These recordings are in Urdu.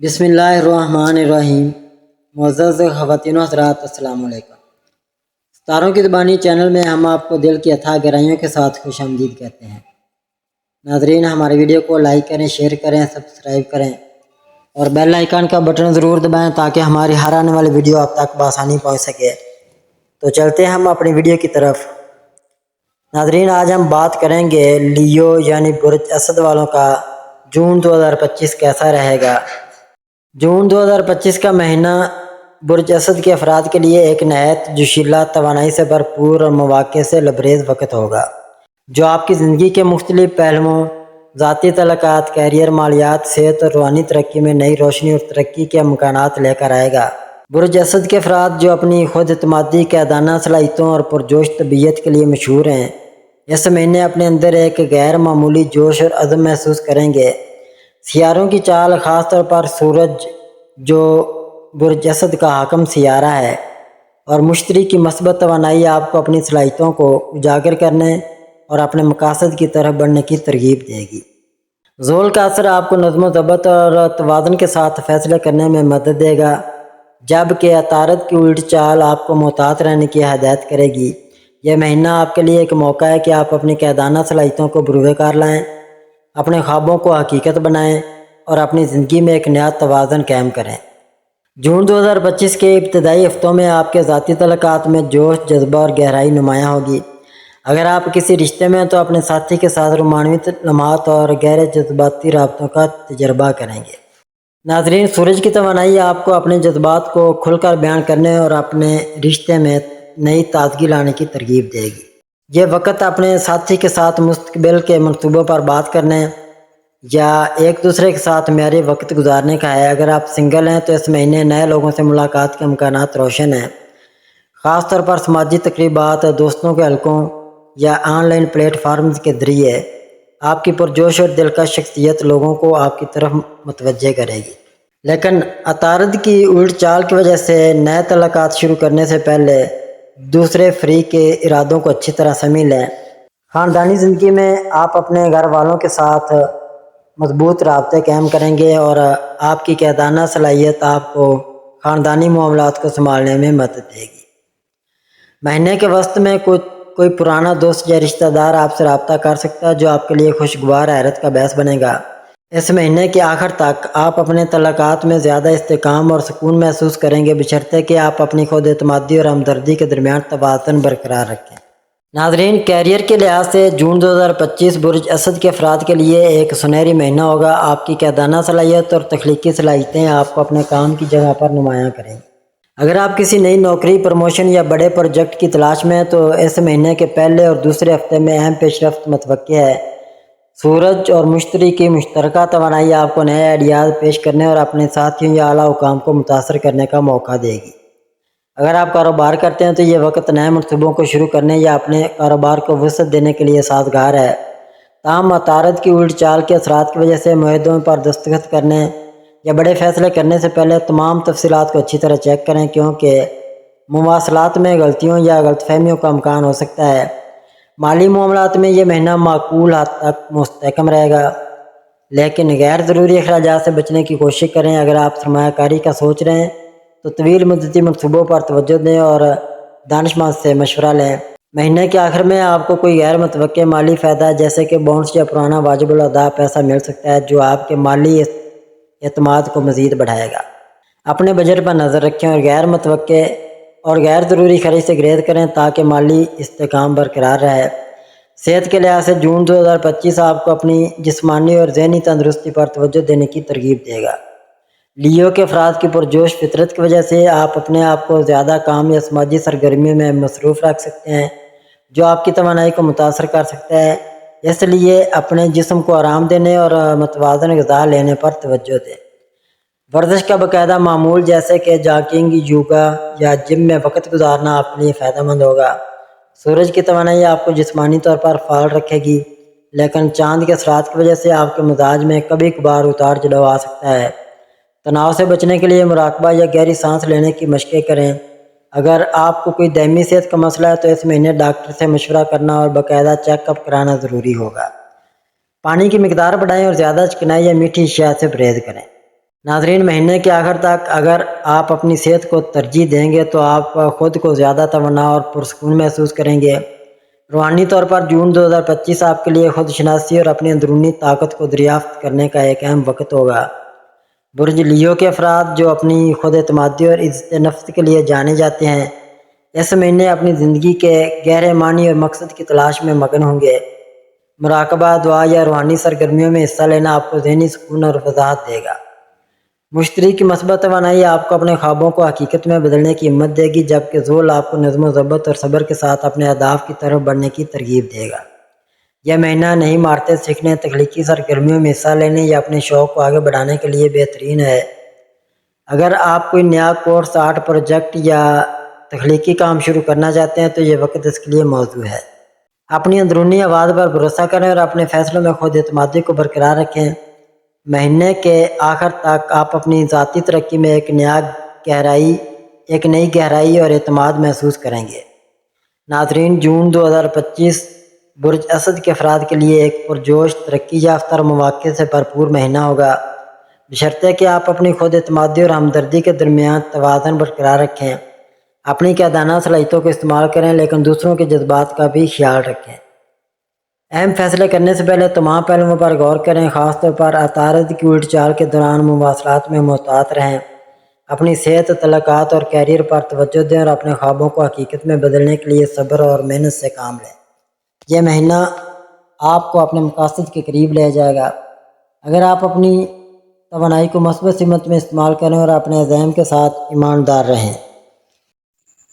بسم اللہ الرحمن الرحیم۔ معزز خواتین و حضرات، السلام علیکم۔ ستاروں کی زبانی چینل میں ہم آپ کو دل کی اتھاہ گہرائیوں کے ساتھ خوش آمدید کہتے ہیں۔ ناظرین، ہماری ویڈیو کو لائک کریں، شیئر کریں، سبسکرائب کریں اور بیل آئیکن کا بٹن ضرور دبائیں تاکہ ہماری ہر آنے والی ویڈیو آپ تک بآسانی پہنچ سکے۔ تو چلتے ہیں ہم اپنی ویڈیو کی طرف۔ ناظرین، آج ہم بات کریں گے لیو یعنی برج اسد والوں کا جون 2025 کیسا رہے گا۔ جون 2025 کا مہینہ برج اسد کے افراد کے لیے ایک نہایت جوشیلا، توانائی سے بھرپور اور مواقع سے لبریز وقت ہوگا، جو آپ کی زندگی کے مختلف پہلوؤں، ذاتی تعلقات، کیریئر، مالیات، صحت اور روحانی ترقی میں نئی روشنی اور ترقی کے امکانات لے کر آئے گا۔ برج اسد کے افراد جو اپنی خود اعتمادی، قیادانہ صلاحیتوں اور پرجوش طبیعت کے لیے مشہور ہیں، اس مہینے اپنے اندر ایک غیر معمولی جوش اور عزم محسوس کریں گے۔ سیاروں کی چال، خاص طور پر سورج جو برج اسد کا حاکم سیارہ ہے، اور مشتری کی مثبت توانائی آپ کو اپنی صلاحیتوں کو اجاگر کرنے اور اپنے مقاصد کی طرف بڑھنے کی ترغیب دے گی۔ زول کا اثر آپ کو نظم و ضبط اور توازن کے ساتھ فیصلے کرنے میں مدد دے گا، جبکہ عطارد کی الٹ چال آپ کو محتاط رہنے کی ہدایت کرے گی۔ یہ مہینہ آپ کے لیے ایک موقع ہے کہ آپ اپنی قیادانہ صلاحیتوں کو بروئے کار لائیں، اپنے خوابوں کو حقیقت بنائیں اور اپنی زندگی میں ایک نیا توازن قائم کریں۔ جون 2025 کے ابتدائی ہفتوں میں آپ کے ذاتی تعلقات میں جوش، جذبہ اور گہرائی نمایاں ہوگی۔ اگر آپ کسی رشتے میں ہیں تو اپنے ساتھی کے ساتھ رومانوی لمحات اور گہرے جذباتی رابطوں کا تجربہ کریں گے۔ ناظرین، سورج کی توانائی آپ کو اپنے جذبات کو کھل کر بیان کرنے اور اپنے رشتے میں نئی تازگی لانے کی ترغیب دے گی۔ یہ وقت اپنے ساتھی کے ساتھ مستقبل کے منصوبوں پر بات کرنے یا ایک دوسرے کے ساتھ معیاری وقت گزارنے کا ہے۔ اگر آپ سنگل ہیں تو اس مہینے نئے لوگوں سے ملاقات کے امکانات روشن ہیں، خاص طور پر سماجی تقریبات، دوستوں کے حلقوں یا آن لائن پلیٹ فارمز کے ذریعے آپ کی پرجوش اور دلکش شخصیت لوگوں کو آپ کی طرف متوجہ کرے گی۔ لیکن عطارد کی الٹ چال کی وجہ سے نئے تعلقات شروع کرنے سے پہلے دوسرے فریق کے ارادوں کو اچھی طرح سمجھ لیں۔ خاندانی زندگی میں آپ اپنے گھر والوں کے ساتھ مضبوط رابطے قائم کریں گے اور آپ کی قیادانہ صلاحیت آپ کو خاندانی معاملات کو سنبھالنے میں مدد دے گی۔ مہینے کے وسط میں کوئی پرانا دوست یا رشتہ دار آپ سے رابطہ کر سکتا ہے جو آپ کے لیے خوشگوار حیرت کا باعث بنے گا۔ اس مہینے کے آخر تک آپ اپنے تعلقات میں زیادہ استحکام اور سکون محسوس کریں گے، بشرطے کہ آپ اپنی خود اعتمادی اور ہمدردی کے درمیان توازن برقرار رکھیں۔ ناظرین، کیریئر کے لحاظ سے جون 2025 برج اسد کے افراد کے لیے ایک سنہری مہینہ ہوگا۔ آپ کی قیادانہ صلاحیت اور تخلیقی صلاحیتیں آپ کو اپنے کام کی جگہ پر نمایاں کریں گی۔ اگر آپ کسی نئی نوکری، پروموشن یا بڑے پروجیکٹ کی تلاش میں ہیں تو اس مہینے کے پہلے اور دوسرے ہفتے میں اہم پیش رفت متوقع ہے۔ سورج اور مشتری کی مشترکہ توانائی آپ کو نئے آئیڈیاز پیش کرنے اور اپنے ساتھیوں یا اعلیٰ حکام کو متاثر کرنے کا موقع دے گی۔ اگر آپ کاروبار کرتے ہیں تو یہ وقت نئے منصوبوں کو شروع کرنے یا اپنے کاروبار کو وسعت دینے کے لیے سازگار ہے۔ تاہم عطارد کی الٹ چال کے اثرات کی وجہ سے معاہدوں پر دستخط کرنے یا بڑے فیصلے کرنے سے پہلے تمام تفصیلات کو اچھی طرح چیک کریں، کیونکہ مواصلات میں غلطیوں یا غلط فہمیوں کا امکان ہو سکتا ہے۔ مالی معاملات میں یہ مہینہ معقول حد تک مستحکم رہے گا، لیکن غیر ضروری اخراجات سے بچنے کی کوشش کریں۔ اگر آپ سرمایہ کاری کا سوچ رہے ہیں تو طویل مدتی منصوبوں پر توجہ دیں اور دانشمند سے مشورہ لیں۔ مہینے کے آخر میں آپ کو کوئی غیر متوقع مالی فائدہ جیسے کہ بونس یا پرانا واجب الادا پیسہ مل سکتا ہے، جو آپ کے مالی اعتماد کو مزید بڑھائے گا۔ اپنے بجٹ پر نظر رکھیں اور غیر متوقع اور غیر ضروری خرچ سے گریز کریں تاکہ مالی استحکام برقرار رہے۔ صحت کے لحاظ سے جون 2025 آپ کو اپنی جسمانی اور ذہنی تندرستی پر توجہ دینے کی ترغیب دے گا۔ لیو کے افراد کی پرجوش فطرت کی وجہ سے آپ اپنے آپ کو زیادہ کام یا سماجی سرگرمیوں میں مصروف رکھ سکتے ہیں، جو آپ کی توانائی کو متاثر کر سکتا ہے۔ اس لیے اپنے جسم کو آرام دینے اور متوازن غذا لینے پر توجہ دیں۔ ورزش کا باقاعدہ معمول جیسے کہ جاگنگ، یوگا یا جم میں وقت گزارنا آپ کے لیے فائدہ مند ہوگا۔ سورج کی توانائی آپ کو جسمانی طور پر فعال رکھے گی، لیکن چاند کے اثرات کی وجہ سے آپ کے مزاج میں کبھی کبھار اتار چڑھاؤ آ سکتا ہے۔ تناؤ سے بچنے کے لیے مراقبہ یا گہری سانس لینے کی مشقیں کریں۔ اگر آپ کو کوئی دائمی صحت کا مسئلہ ہے تو اس مہینے ڈاکٹر سے مشورہ کرنا اور باقاعدہ چیک اپ کرانا ضروری ہوگا۔ پانی کی مقدار بڑھائیں اور زیادہ چکنائی یا میٹھی اشیاء سے پرہیز کریں۔ ناظرین، مہینے کے آخر تک اگر آپ اپنی صحت کو ترجیح دیں گے تو آپ خود کو زیادہ توانا اور پرسکون محسوس کریں گے۔ روحانی طور پر جون 2025 آپ کے لیے خود شناسی اور اپنی اندرونی طاقت کو دریافت کرنے کا ایک اہم وقت ہوگا۔ برج لیو کے افراد جو اپنی خود اعتمادی اور عزت نفس کے لیے جانے جاتے ہیں، اس مہینے اپنی زندگی کے گہرے معنی اور مقصد کی تلاش میں مگن ہوں گے۔ مراقبہ، دعا یا روحانی سرگرمیوں میں حصہ لینا آپ کو ذہنی سکون اور وضاحت دے گا۔ مشتری کی مثبت توانائی آپ کو اپنے خوابوں کو حقیقت میں بدلنے کی ہمت دے گی، جبکہ ذول آپ کو نظم و ضبط اور صبر کے ساتھ اپنے اہداف کی طرف بڑھنے کی ترغیب دے گا۔ یہ مہینہ نئی مہارتیں سیکھنے، تخلیقی سرگرمیوں میں حصہ لینے یا اپنے شوق کو آگے بڑھانے کے لیے بہترین ہے۔ اگر آپ کوئی نیا کورس، آرٹ پروجیکٹ یا تخلیقی کام شروع کرنا چاہتے ہیں تو یہ وقت اس کے لیے موزوں ہے۔ اپنی اندرونی آواز پر بھروسہ کریں اور اپنے فیصلوں میں خود اعتمادی کو برقرار رکھیں۔ مہینے کے آخر تک آپ اپنی ذاتی ترقی میں ایک نئی گہرائی اور اعتماد محسوس کریں گے۔ ناظرین، جون 2025 برج اسد کے افراد کے لیے ایک پرجوش، ترقی یافتہ اور مواقع سے بھرپور مہینہ ہوگا، بشرطے کہ آپ اپنی خود اعتمادی اور ہمدردی کے درمیان توازن برقرار رکھیں۔ اپنی قیادانہ صلاحیتوں کو استعمال کریں لیکن دوسروں کے جذبات کا بھی خیال رکھیں۔ اہم فیصلے کرنے سے پہلے تمام پہلوؤں پر غور کریں، خاص طور پر عطارد کی الٹ چال کے دوران مواصلات میں محتاط رہیں۔ اپنی صحت، تعلقات اور کیریئر پر توجہ دیں اور اپنے خوابوں کو حقیقت میں بدلنے کے لیے صبر اور محنت سے کام لیں۔ یہ مہینہ آپ کو اپنے مقاصد کے قریب لے جائے گا اگر آپ اپنی توانائی کو مثبت سمت میں استعمال کریں اور اپنے عزائم کے ساتھ ایماندار رہیں۔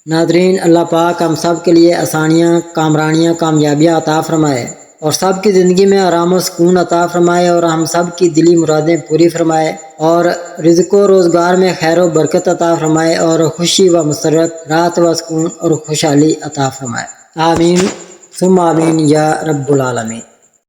ناظرین، اللہ پاک ہم سب کے لیے آسانیاں، کامرانیاں، کامیابیاں عطا فرمائے اور سب کی زندگی میں آرام و سکون عطا فرمائے اور ہم سب کی دلی مرادیں پوری فرمائے اور رزق و روزگار میں خیر و برکت عطا فرمائے اور خوشی و مسرت، راحت و سکون اور خوشحالی عطا فرمائے۔ آمین ثم آمین یا رب العالمین۔